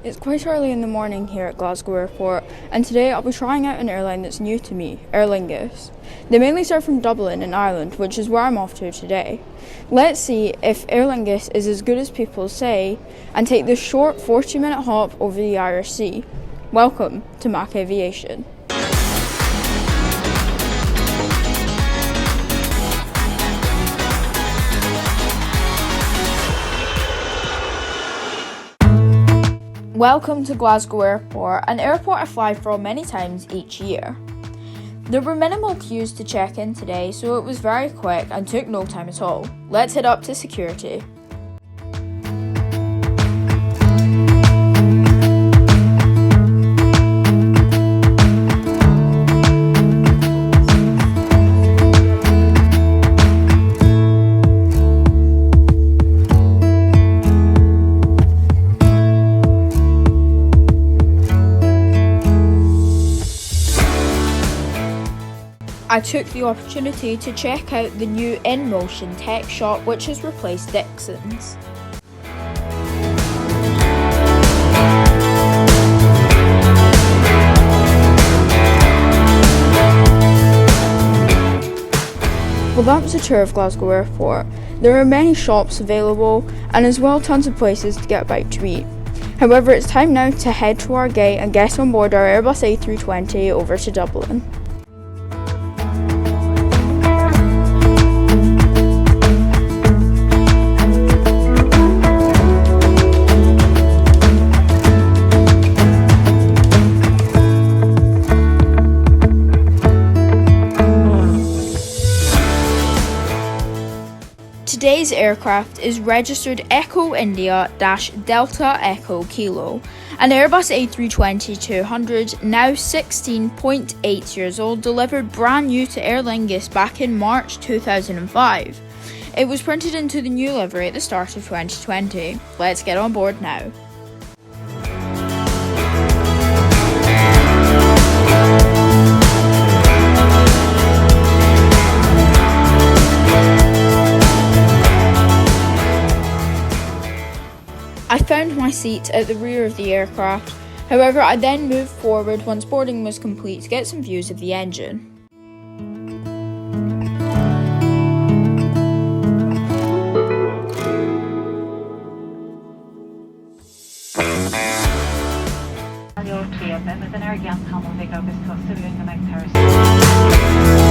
It's quite early in the morning here at Glasgow Airport, and today I'll be trying out an airline that's new to me, Aer Lingus. They mainly serve from Dublin in Ireland, which is where I'm off to today. Let's see if Aer Lingus is as good as people say, and take this short 40-minute hop over the Irish Sea. Welcome to Mac Aviation. Welcome to Glasgow Airport, an airport I fly from many times each year. There were minimal queues to check in today, so it was very quick and took no time at all. Let's head up to security. I took the opportunity to check out the new in-motion tech shop which has replaced Dixon's. Well, that was a tour of Glasgow Airport. There are many shops available and as well tons of places to get a bite to eat. However, it's time now to head to our gate and get on board our Airbus A320 over to Dublin. Today's aircraft is registered Echo India-Delta Echo Kilo, an Airbus A320-200, now 16.8 years old, delivered brand new to Aer Lingus back in March 2005. It was printed into the new livery at the start of 2020. Let's get on board now. I found my seat at the rear of the aircraft, however I then moved forward once boarding was complete to get some views of the engine. With an air gas tunnel, they go this coast to the next Thursday.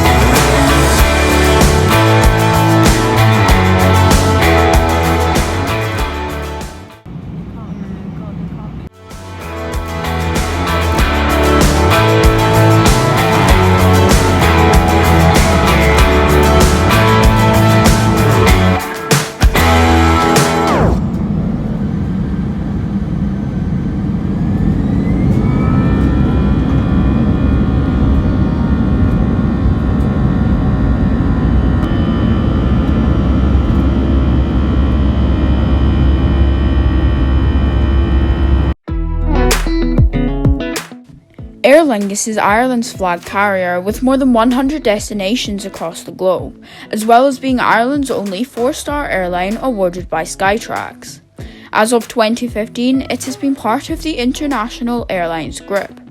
Aer Lingus is Ireland's flag carrier with more than 100 destinations across the globe, as well as being Ireland's only 4-star airline awarded by Skytrax. As of 2015, it has been part of the International Airlines Group.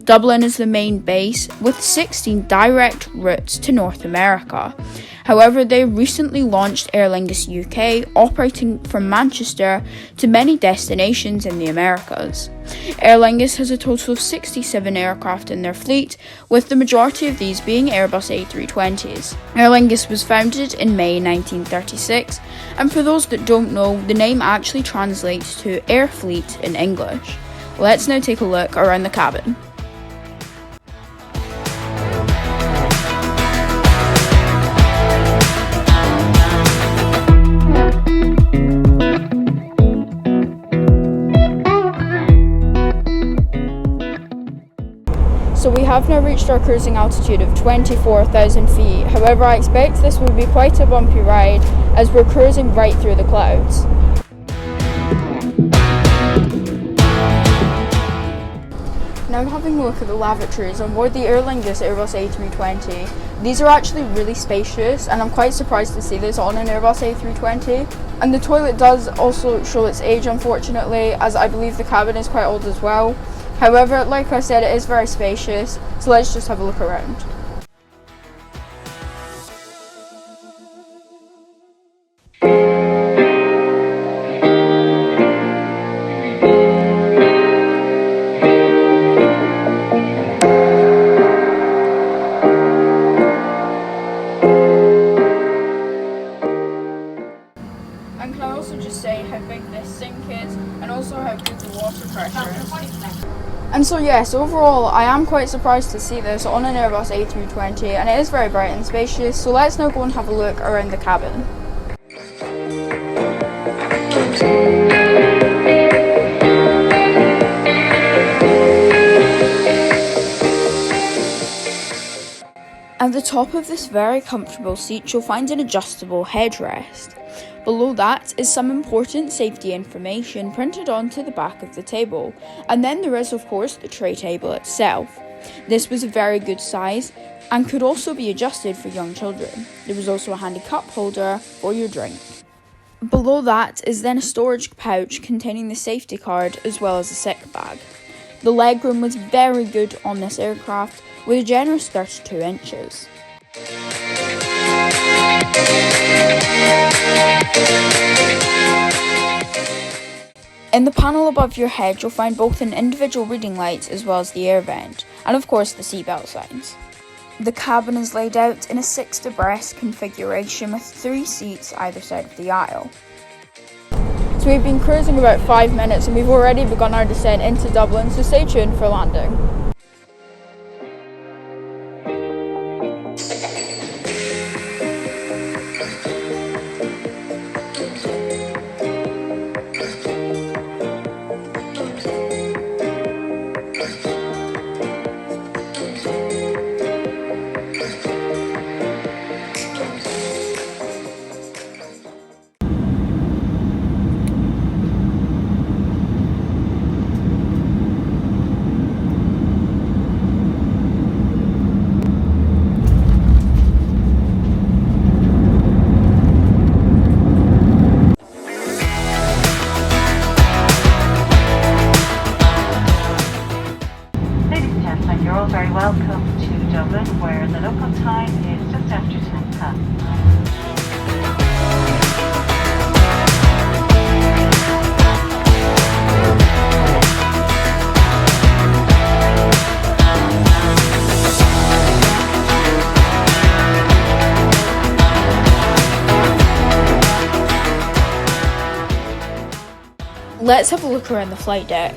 Dublin is the main base, with 16 direct routes to North America. However, they recently launched Aer Lingus UK, operating from Manchester to many destinations in the Americas. Aer Lingus has a total of 67 aircraft in their fleet, with the majority of these being Airbus A320s. Aer Lingus was founded in May 1936, and for those that don't know, the name actually translates to Air Fleet in English. Let's now take a look around the cabin. So we have now reached our cruising altitude of 24,000 feet. However, I expect this will be quite a bumpy ride as we're cruising right through the clouds. Now I'm having a look at the lavatories on board the Aer Lingus Airbus A320. These are actually really spacious, and I'm quite surprised to see this on an Airbus A320. And the toilet does also show its age, unfortunately, as I believe the cabin is quite old as well. However, like I said, it is very spacious, so let's just have a look around. And can I also just say how big this sink is and also how good the water pressure is. And so yes, overall I am quite surprised to see this on an Airbus A320, and it is very bright and spacious, so let's now go and have a look around the cabin. At the top of this very comfortable seat, you'll find an adjustable headrest. Below that is some important safety information printed onto the back of the table, and then there is of course the tray table itself. This was a very good size and could also be adjusted for young children. There was also a handy cup holder for your drink. Below that is then a storage pouch containing the safety card as well as a sick bag. The legroom was very good on this aircraft with a generous 32 inches. In the panel above your head, you'll find both an individual reading light as well as the air vent, and of course the seatbelt signs. The cabin is laid out in a 6 abreast configuration with 3 seats either side of the aisle. So we've been cruising about 5 minutes and we've already begun our descent into Dublin, so stay tuned for landing. You're all very welcome to Dublin, where the local time is just after 10 past. Let's have a look around the flight deck.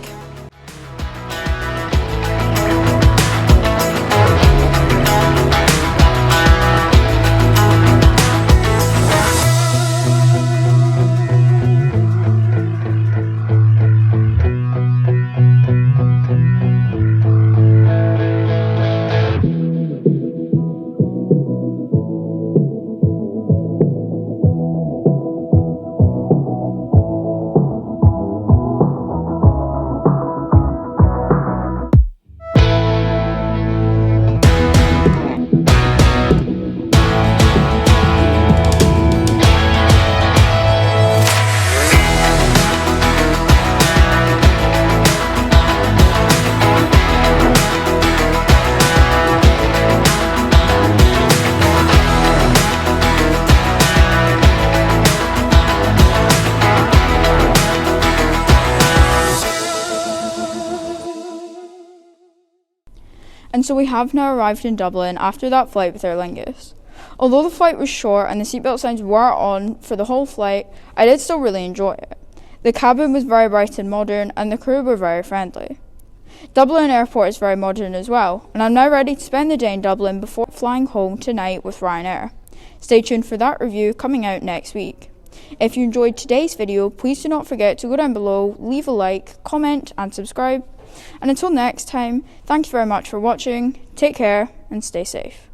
And so we have now arrived in Dublin after that flight with Aer Lingus. Although the flight was short and the seatbelt signs were on for the whole flight, I did still really enjoy it. The cabin was very bright and modern, and the crew were very friendly. Dublin Airport is very modern as well, and I'm now ready to spend the day in Dublin before flying home tonight with Ryanair. Stay tuned for that review coming out next week. If you enjoyed today's video, please do not forget to go down below, leave a like, comment and subscribe. And until next time, thank you very much for watching, take care and stay safe.